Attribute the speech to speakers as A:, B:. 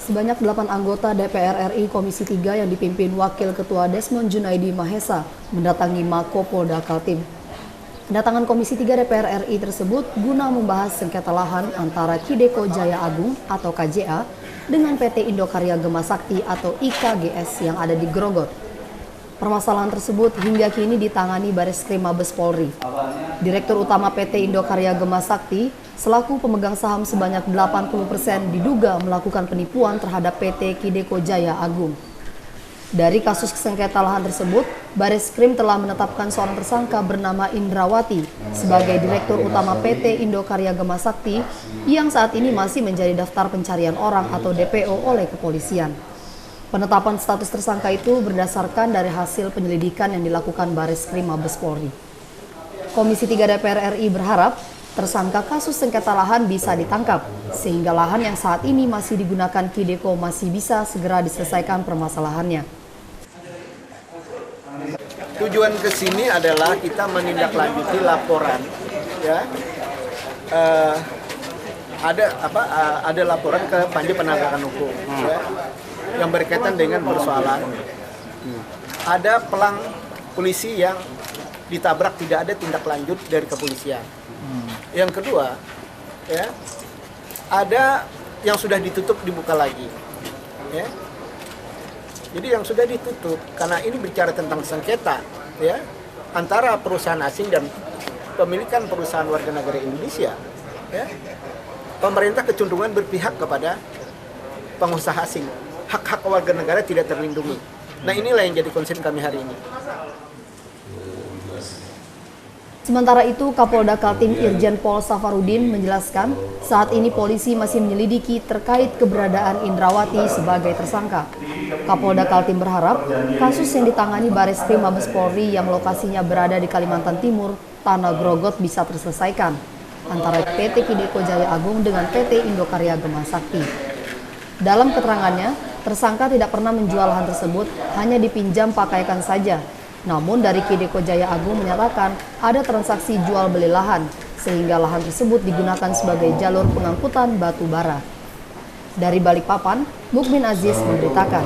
A: Sebanyak 8 anggota DPR RI Komisi 3 yang dipimpin Wakil Ketua Desmond Junaidi Mahesa mendatangi Mako Polda Kaltim. Kedatangan Komisi 3 DPR RI tersebut guna membahas sengketa lahan antara Kideko Jaya Agung atau KJA dengan PT Indokarya Gema Sakti atau IKGS yang ada di Grogot. Permasalahan tersebut hingga kini ditangani Bareskrim Mabes Polri. Direktur Utama PT Indokarya Gema Sakti selaku pemegang saham sebanyak 80% diduga melakukan penipuan terhadap PT Kideko Jaya Agung. Dari kasus sengketa lahan tersebut, Bareskrim telah menetapkan seorang tersangka bernama Indrawati sebagai Direktur Utama PT Indokarya Gema Sakti yang saat ini masih menjadi daftar pencarian orang atau DPO oleh kepolisian. Penetapan status tersangka itu berdasarkan dari hasil penyelidikan yang dilakukan Bareskrim Mabes Polri. Komisi 3 DPR RI berharap tersangka kasus sengketa lahan bisa ditangkap, sehingga lahan yang saat ini masih digunakan Kideko masih bisa segera diselesaikan permasalahannya.
B: Tujuan ke sini adalah kita menindaklanjuti laporan, ya. Ada laporan ke Panja Penegakan Hukum, ya, yang berkaitan dengan persoalan ada pelang polisi yang ditabrak, tidak ada tindak lanjut dari kepolisian. Yang kedua, ya, ada yang sudah ditutup dibuka lagi, ya. Jadi yang sudah ditutup karena ini bicara tentang sengketa, ya, antara perusahaan asing dan pemilikan perusahaan warga negara Indonesia, ya. Pemerintah kecenderungan berpihak kepada pengusaha asing. Hak-hak warga negara tidak terlindungi. Nah, inilah yang jadi concern kami hari ini.
A: Sementara itu, Kapolda Kaltim Irjen Pol Safarudin menjelaskan saat ini polisi masih menyelidiki terkait keberadaan Indrawati sebagai tersangka. Kapolda Kaltim berharap kasus yang ditangani Bareskrim Mabes Polri yang lokasinya berada di Kalimantan Timur, Tanah Grogot bisa terselesaikan antara PT Kideko Jaya Agung dengan PT Indokarya Gema Sakti. Dalam keterangannya, tersangka tidak pernah menjual lahan tersebut, hanya dipinjam pakaikan saja. Namun dari Kideko Jaya Agung menyatakan ada transaksi jual beli lahan, sehingga lahan tersebut digunakan sebagai jalur pengangkutan batu bara. Dari Balikpapan, Mukmin Aziz memberitakan.